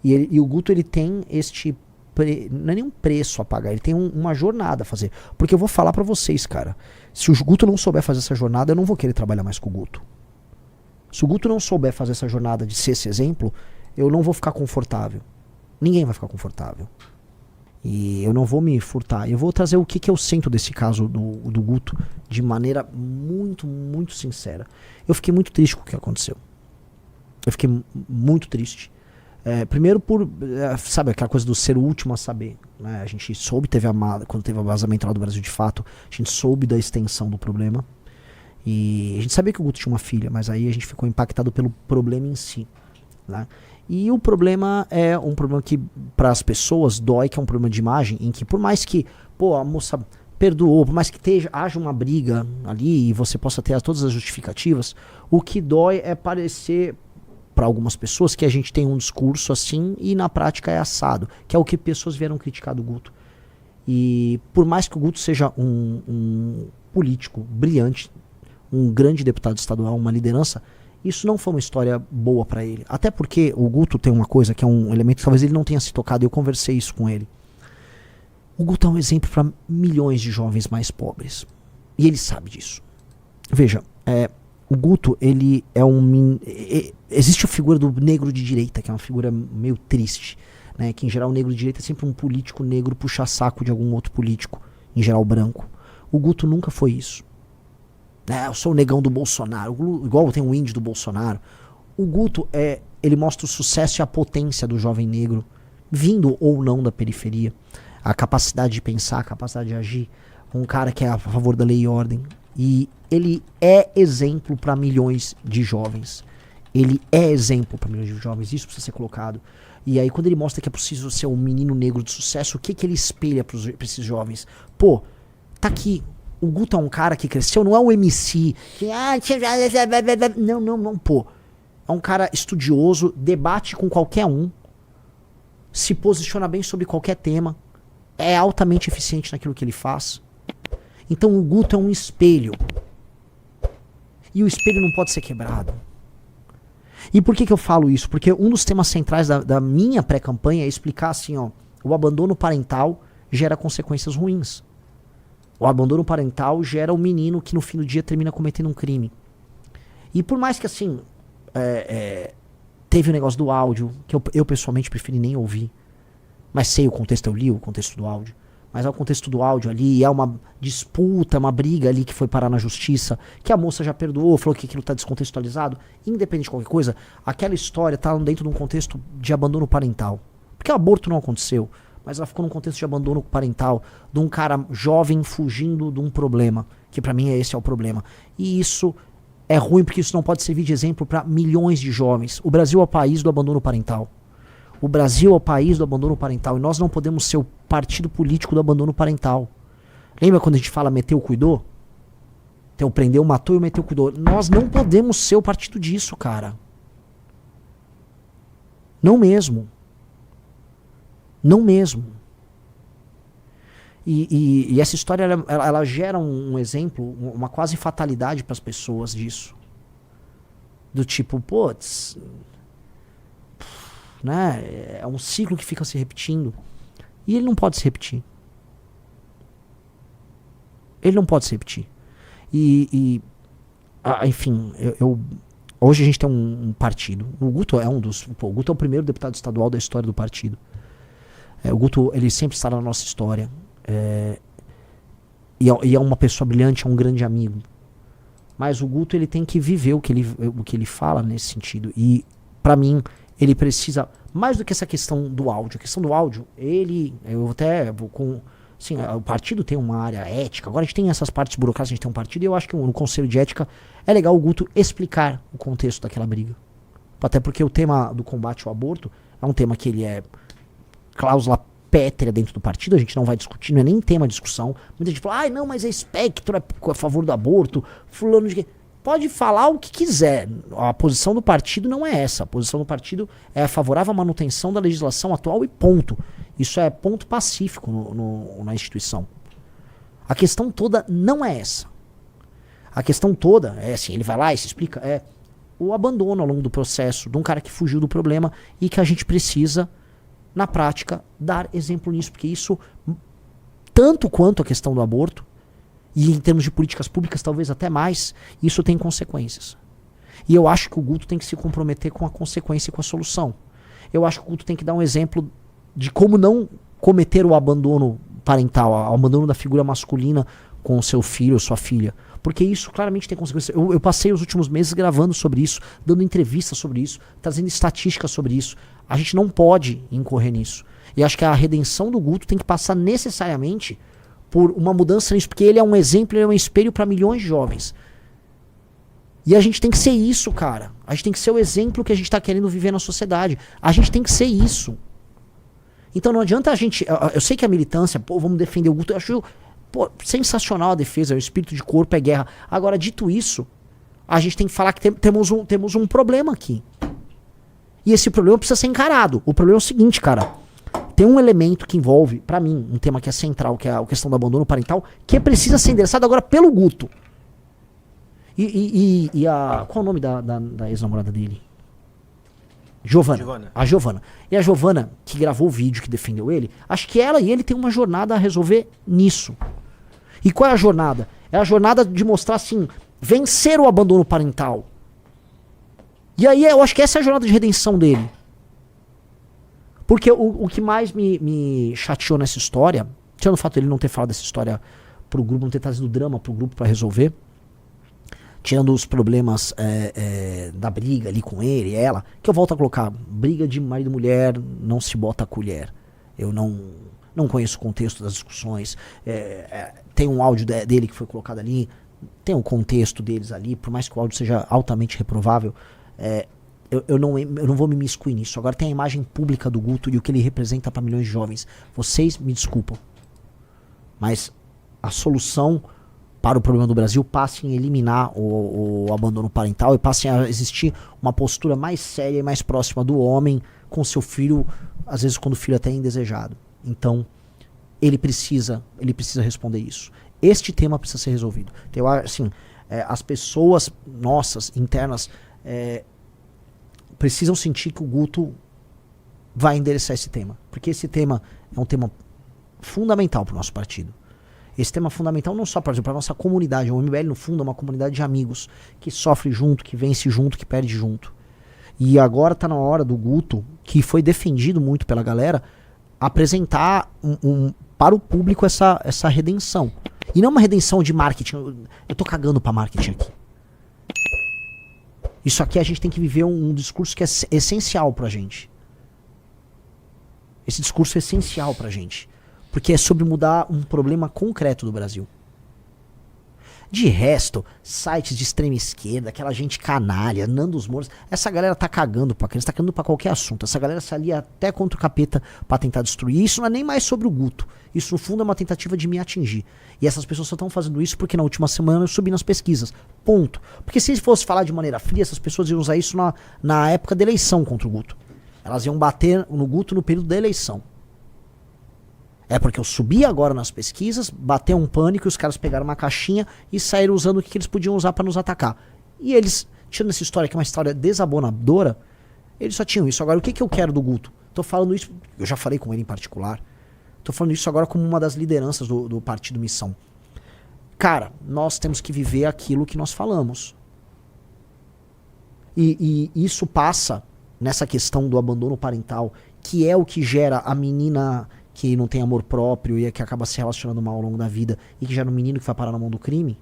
E o Guto, ele tem não é nem um preço a pagar, ele tem uma jornada a fazer. Porque eu vou falar pra vocês, cara, se o Guto não souber fazer essa jornada, eu não vou querer trabalhar mais com o Guto. Se o Guto não souber fazer essa jornada de ser esse exemplo, eu não vou ficar confortável. Ninguém vai ficar confortável. E eu não vou me furtar. Eu vou trazer o que eu sinto desse caso do Guto de maneira muito, muito sincera. Eu fiquei muito triste com o que aconteceu. Eu fiquei muito triste. Primeiro sabe, aquela coisa do ser o último a saber, né? A gente soube, quando teve o vazamento lá do Brasil de Fato, a gente soube da extensão do problema. E a gente sabia que o Guto tinha uma filha, mas aí a gente ficou impactado pelo problema em si, né? E o problema é um problema que para as pessoas dói, que é um problema de imagem, em que por mais que, a moça perdoou, por mais que haja uma briga ali e você possa ter todas as justificativas, o que dói é parecer para algumas pessoas que a gente tem um discurso assim e na prática é assado, que é o que pessoas vieram criticar do Guto. E por mais que o Guto seja um político brilhante, um grande deputado estadual, uma liderança, isso não foi uma história boa para ele. Até porque o Guto tem uma coisa que é um elemento que talvez ele não tenha se tocado, e eu conversei isso com ele. O Guto é um exemplo para milhões de jovens mais pobres. E ele sabe disso. Veja, o Guto, ele é existe a figura do negro de direita, que é uma figura meio triste, né? Que em geral o negro de direita é sempre um político negro puxa-saco de algum outro político, em geral branco. O Guto nunca foi isso. Eu sou o negão do Bolsonaro, igual tem o índio do Bolsonaro. O Guto, ele mostra o sucesso e a potência do jovem negro, vindo ou não da periferia. A capacidade de pensar, a capacidade de agir. Um cara que é a favor da lei e ordem. E ele é exemplo para milhões de jovens. Ele é exemplo para milhões de jovens. Isso precisa ser colocado. E aí quando ele mostra que é possível ser um menino negro de sucesso, o que ele espelha para esses jovens? Tá aqui. O Guto é um cara que cresceu, não é um MC. Não. É um cara estudioso, debate com qualquer um, se posiciona bem sobre qualquer tema, é altamente eficiente naquilo que ele faz. Então o Guto é um espelho. E o espelho não pode ser quebrado. E por que eu falo isso? Porque um dos temas centrais da minha pré-campanha é explicar assim, o abandono parental gera consequências ruins. O abandono parental gera um menino que no fim do dia termina cometendo um crime. E por mais que assim, teve o negócio do áudio, que eu pessoalmente preferi nem ouvir, mas sei o contexto, eu li o contexto do áudio, mas é o contexto do áudio ali, é uma disputa, uma briga ali que foi parar na justiça, que a moça já perdoou, falou que aquilo tá descontextualizado. Independente de qualquer coisa, aquela história tá dentro de um contexto de abandono parental. Porque o aborto não aconteceu, mas ela ficou num contexto de abandono parental, de um cara jovem fugindo de um problema, que pra mim esse é o problema. E isso é ruim porque isso não pode servir de exemplo para milhões de jovens. O Brasil é o país do abandono parental. O Brasil é o país do abandono parental e nós não podemos ser o partido político do abandono parental. Lembra quando a gente fala meteu, cuidou? Então prendeu, matou e meteu, cuidou. Nós não podemos ser o partido disso, cara. Não mesmo. Não mesmo. E essa história, ela gera um exemplo, uma quase fatalidade para as pessoas disso. Do tipo, né? É um ciclo que fica se repetindo. E ele não pode se repetir. Ele não pode se repetir. Enfim, hoje a gente tem um partido. O Guto é o Guto é o primeiro deputado estadual da história do partido. O Guto, ele sempre está na nossa história. E é uma pessoa brilhante, é um grande amigo. Mas o Guto, ele tem que viver o que ele fala nesse sentido. E, pra mim, ele precisa, mais do que essa questão do áudio. A questão do áudio, eu até vou com... Assim, o partido tem uma área ética. Agora a gente tem essas partes burocráticas, a gente tem um partido. E eu acho que no Conselho de Ética é legal o Guto explicar o contexto daquela briga. Até porque o tema do combate ao aborto é um tema que ele é cláusula pétrea dentro do partido, a gente não vai discutir, não é nem tema de discussão. Muita gente fala, não, mas é espectro, é a favor do aborto, fulano de quê. Pode falar o que quiser. A posição do partido não é essa. A posição do partido é favorável à manutenção da legislação atual e ponto. Isso é ponto pacífico na instituição. A questão toda não é essa. A questão toda é assim, ele vai lá e se explica, o abandono ao longo do processo de um cara que fugiu do problema e que a gente precisa, na prática, dar exemplo nisso, porque isso, tanto quanto a questão do aborto, e em termos de políticas públicas talvez até mais, isso tem consequências. E eu acho que o Guto tem que se comprometer com a consequência e com a solução. Eu acho que o Guto tem que dar um exemplo de como não cometer o abandono parental, o abandono da figura masculina com o seu filho ou sua filha. Porque isso claramente tem consequências. Eu passei os últimos meses gravando sobre isso, dando entrevistas sobre isso, trazendo estatísticas sobre isso. A gente não pode incorrer nisso. E acho que a redenção do Guto tem que passar necessariamente por uma mudança nisso, porque ele é um exemplo, ele é um espelho para milhões de jovens. E a gente tem que ser isso, cara. A gente tem que ser o exemplo que a gente tá querendo viver na sociedade. A gente tem que ser isso. Então não adianta a gente... Eu sei que a militância, pô, vamos defender o Guto, eu acho... Pô, sensacional a defesa, o espírito de corpo é guerra. Agora, dito isso, a gente tem que falar que temos um problema aqui. E esse problema precisa ser encarado. O problema é o seguinte, cara. Tem um elemento que envolve, pra mim, um tema que é central, que é a questão do abandono parental, que precisa ser endereçado agora pelo Guto. Qual o nome da ex-namorada dele? Giovana. A Giovana. E a Giovana, que gravou o vídeo, que defendeu ele, acho que ela e ele têm uma jornada a resolver nisso. E qual é a jornada? É a jornada de mostrar, assim, vencer o abandono parental. E aí eu acho que essa é a jornada de redenção dele. Porque o que mais me chateou nessa história, tirando o fato de ele não ter falado dessa história pro grupo, não ter trazido drama pro grupo pra resolver, tirando os problemas da briga ali com ele e ela, que eu volto a colocar, briga de marido e mulher, não se bota a colher. Eu não conheço o contexto das discussões. Tem um áudio dele que foi colocado ali, tem um contexto deles ali, por mais que o áudio seja altamente reprovável, eu não vou me imiscuir nisso. Agora tem a imagem pública do Guto e o que ele representa para milhões de jovens. Vocês me desculpam, mas a solução para o problema do Brasil passa em eliminar o abandono parental e passa a existir uma postura mais séria e mais próxima do homem com seu filho, às vezes quando o filho até é indesejado. Então, ele precisa responder isso. Este tema precisa ser resolvido. Então, assim, as pessoas nossas, internas, precisam sentir que o Guto vai endereçar esse tema. Porque esse tema é um tema fundamental para o nosso partido. Esse tema é fundamental não só para a nossa comunidade. O MBL, no fundo, é uma comunidade de amigos que sofre junto, que vence junto, que perde junto. E agora está na hora do Guto, que foi defendido muito pela galera, apresentar para o público essa redenção. E não uma redenção de marketing. Eu tô cagando para marketing aqui. Isso aqui a gente tem que viver um discurso que é essencial pra gente. Esse discurso é essencial pra gente. Porque é sobre mudar um problema concreto do Brasil. De resto, sites de extrema esquerda, aquela gente canalha, Nando Moura, essa galera tá cagando pra criança, tá cagando pra qualquer assunto. Essa galera se alia até contra o capeta pra tentar destruir. E isso não é nem mais sobre o Guto. Isso, no fundo, é uma tentativa de me atingir. E essas pessoas só estão fazendo isso porque na última semana eu subi nas pesquisas. Ponto. Porque se fosse falar de maneira fria, essas pessoas iam usar isso na época da eleição contra o Guto. Elas iam bater no Guto no período da eleição. É porque eu subi agora nas pesquisas, bateu um pânico e os caras pegaram uma caixinha e saíram usando o que eles podiam usar pra nos atacar. E eles, tirando essa história que é uma história desabonadora, eles só tinham isso. Agora, o que eu quero do Guto? Tô falando isso, eu já falei com ele em particular, tô falando isso agora como uma das lideranças do Partido Missão. Cara, nós temos que viver aquilo que nós falamos. E isso passa nessa questão do abandono parental, que é o que gera a menina que não tem amor próprio e que acaba se relacionando mal ao longo da vida e que gera um menino que vai parar na mão do crime.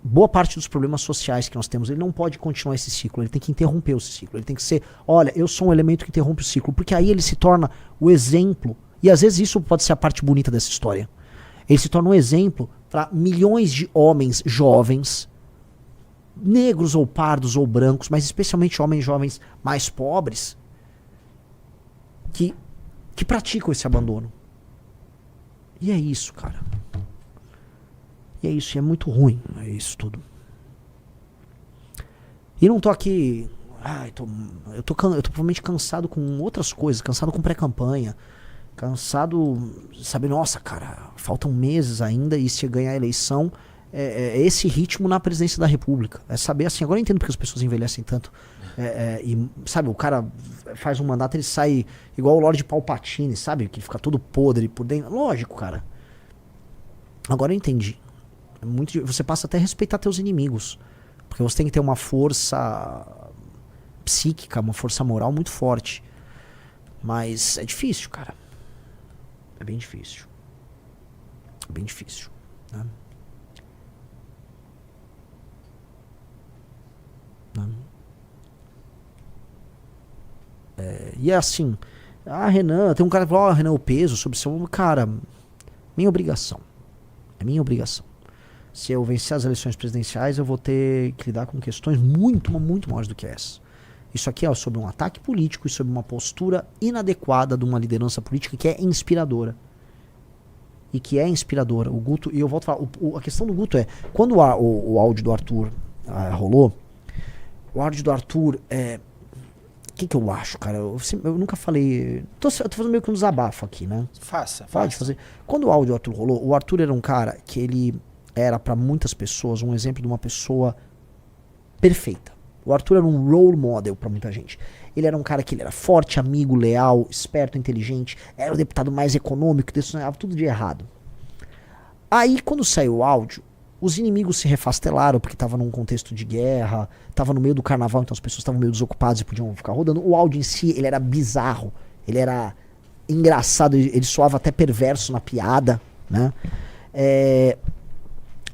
Boa parte dos problemas sociais que nós temos, ele não pode continuar esse ciclo, ele tem que interromper esse ciclo, ele tem que ser, olha, eu sou um elemento que interrompe o ciclo, porque aí ele se torna o exemplo, e às vezes isso pode ser a parte bonita dessa história, ele se torna um exemplo para milhões de homens jovens, negros ou pardos ou brancos, mas especialmente homens jovens mais pobres, que praticam esse abandono. E é isso, cara. E é isso, e é muito ruim, é isso tudo. E não tô aqui... eu tô provavelmente cansado com outras coisas, cansado com pré-campanha, cansado, sabe, nossa, cara, faltam meses ainda e se ganhar a eleição, esse ritmo na presidência da República. É saber assim, agora eu entendo porque as pessoas envelhecem tanto. E sabe, o cara faz um mandato, ele sai igual o Lorde Palpatine, sabe? Que fica todo podre por dentro. Lógico, cara. Agora eu entendi. Você passa até a respeitar teus inimigos. Porque você tem que ter uma força psíquica, uma força moral muito forte. Mas é difícil, cara. É bem difícil. É bem difícil, né? E é assim, Renan, tem um cara que fala, Renan, o peso sobre o seu... Cara, minha obrigação. É minha obrigação. Se eu vencer as eleições presidenciais, eu vou ter que lidar com questões muito, muito maiores do que essa. Isso aqui é sobre um ataque político e sobre uma postura inadequada de uma liderança política que é inspiradora. E que é inspiradora. O Guto, e eu volto a falar, a questão do Guto é, quando o áudio do Arthur rolou, o áudio do Arthur o que eu acho, cara? Eu nunca falei. Eu tô fazendo meio que um desabafo aqui, né? Faça. Fazer. Quando o áudio do Arthur rolou, o Arthur era um cara que ele era pra muitas pessoas um exemplo de uma pessoa perfeita. O Arthur era um role model pra muita gente. Ele era um cara que ele era forte, amigo, leal, esperto, inteligente, era o deputado mais econômico, decissionava tudo de errado. Aí, quando saiu o áudio, os inimigos se refastelaram, porque estava num contexto de guerra, estava no meio do carnaval, então as pessoas estavam meio desocupadas e podiam ficar rodando. O áudio em si, ele era bizarro, ele era engraçado, ele soava até perverso na piada, né?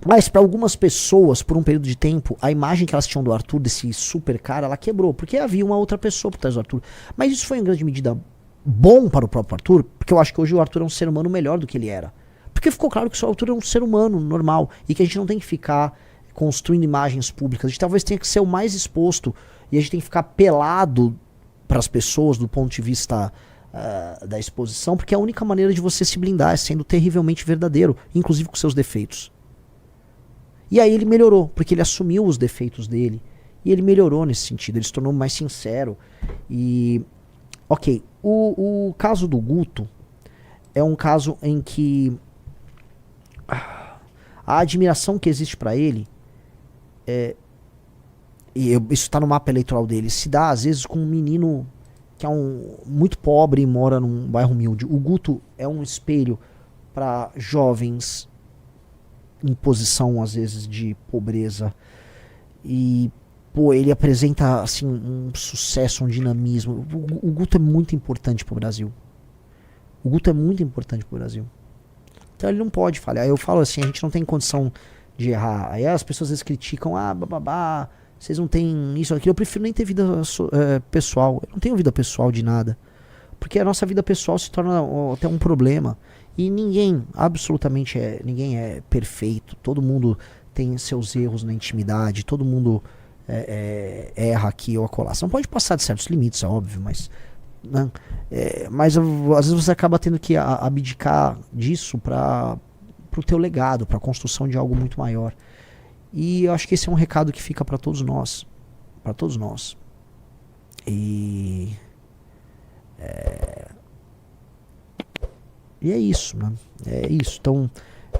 Mas para algumas pessoas, por um período de tempo, a imagem que elas tinham do Arthur, desse super cara, ela quebrou, porque havia uma outra pessoa por trás do Arthur. Mas isso foi em grande medida bom para o próprio Arthur, porque eu acho que hoje o Arthur é um ser humano melhor do que ele era. Porque ficou claro que o Arthur é um ser humano normal e que a gente não tem que ficar construindo imagens públicas. A gente talvez tenha que ser o mais exposto e a gente tem que ficar pelado para as pessoas do ponto de vista da exposição, porque a única maneira de você se blindar é sendo terrivelmente verdadeiro, inclusive com seus defeitos. E aí ele melhorou, porque ele assumiu os defeitos dele e ele melhorou nesse sentido, ele se tornou mais sincero. E, ok, o caso do Guto é um caso em que a admiração que existe pra ele isso tá no mapa eleitoral dele, se dá às vezes com um menino que é muito pobre e mora num bairro humilde. O Guto é um espelho para jovens em posição às vezes de pobreza e ele apresenta assim um sucesso, um dinamismo. O Guto é muito importante pro Brasil. O Guto é muito importante pro Brasil. Então ele não pode falhar. Eu falo assim, a gente não tem condição de errar. Aí as pessoas às vezes criticam, vocês não têm isso, aquilo. Eu prefiro nem ter vida pessoal. Eu não tenho vida pessoal de nada. Porque a nossa vida pessoal se torna até um problema. E ninguém, absolutamente, ninguém é perfeito. Todo mundo tem seus erros na intimidade. Todo mundo erra aqui ou acolá. Você não pode passar de certos limites, é óbvio, mas... Né? Mas às vezes você acaba tendo que abdicar disso para o teu legado, para a construção de algo muito maior. E eu acho que esse é um recado que fica para todos nós, e é isso, né? É isso. Então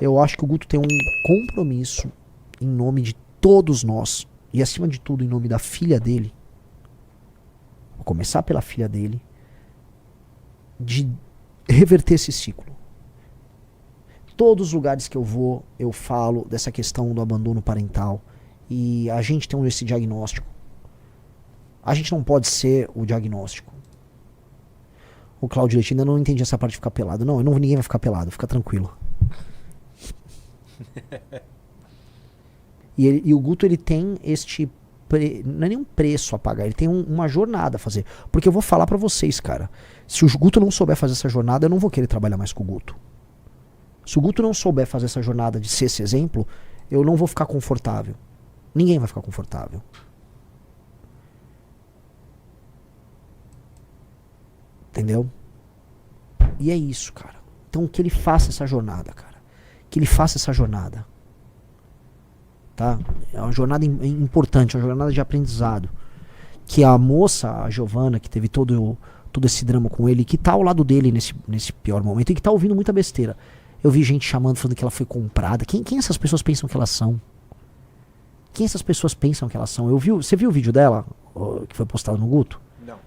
eu acho que o Guto tem um compromisso em nome de todos nós e acima de tudo em nome da filha dele. Vou começar pela filha dele, de reverter esse ciclo. Todos os lugares que eu vou, eu falo dessa questão do abandono parental. E a gente tem esse diagnóstico. A gente não pode ser o diagnóstico. O Cláudio Leite ainda não entendi essa parte de ficar pelado. Não, ninguém vai ficar pelado, fica tranquilo. E o Guto, ele tem não é nenhum preço a pagar, ele tem uma jornada a fazer. Porque eu vou falar pra vocês, cara, se o Guto não souber fazer essa jornada, eu não vou querer trabalhar mais com o Guto. Se o Guto não souber fazer essa jornada de ser esse exemplo, eu não vou ficar confortável. Ninguém vai ficar confortável. Entendeu? E é isso, cara. Então que ele faça essa jornada, cara. Que ele faça essa jornada. Tá? É uma jornada importante, uma jornada de aprendizado. Que a moça, a Giovana, que teve todo esse drama com ele, que tá ao lado dele nesse pior momento e que tá ouvindo muita besteira. Eu vi gente chamando, falando que ela foi comprada. Quem essas pessoas pensam que elas são? Quem essas pessoas pensam que elas são? Você viu o vídeo dela, que foi postado no Guto? Não.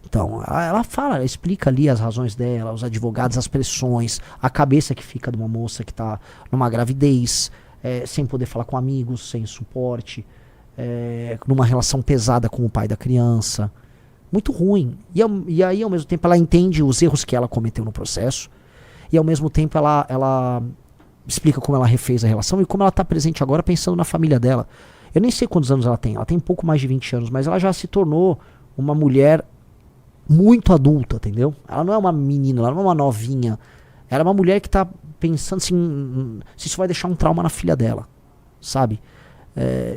Então, ela fala, ela explica ali as razões dela, os advogados, as pressões, a cabeça que fica de uma moça que tá numa gravidez, sem poder falar com amigos, sem suporte, numa relação pesada com o pai da criança. Muito ruim. E aí, ao mesmo tempo, ela entende os erros que ela cometeu no processo, e ao mesmo tempo ela explica como ela refez a relação e como ela está presente agora pensando na família dela. Eu nem sei quantos anos ela tem pouco mais de 20 anos, mas ela já se tornou uma mulher muito adulta, entendeu? Ela não é uma menina, ela não é uma novinha. Ela é uma mulher que está pensando assim, se isso vai deixar um trauma na filha dela, sabe?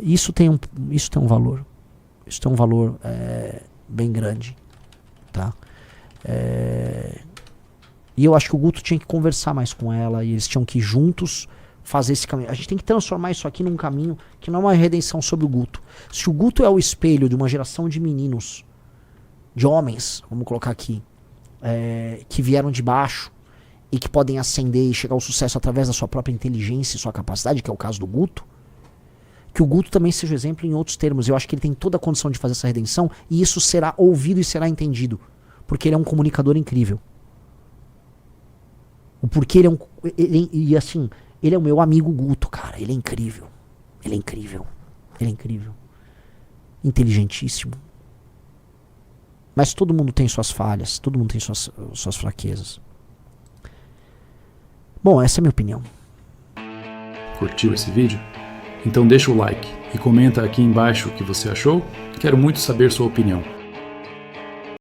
Isso tem um valor. Isso tem um valor bem grande, tá? E eu acho que o Guto tinha que conversar mais com ela e eles tinham que juntos fazer esse caminho. A gente tem que transformar isso aqui num caminho que não é uma redenção sobre o Guto. Se o Guto é o espelho de uma geração de meninos, de homens, vamos colocar aqui, que vieram de baixo e que podem ascender e chegar ao sucesso através da sua própria inteligência e sua capacidade, que é o caso do Guto, que o Guto também seja exemplo em outros termos. Eu acho que ele tem toda a condição de fazer essa redenção e isso será ouvido e será entendido, porque ele é um comunicador incrível. O porquê ele é o meu amigo Guto, cara. Ele é incrível. Ele é incrível. Ele é incrível. Inteligentíssimo. Mas todo mundo tem suas falhas. Todo mundo tem suas fraquezas. Bom, essa é a minha opinião. Curtiu esse vídeo? Então deixa o like e comenta aqui embaixo o que você achou. Quero muito saber sua opinião.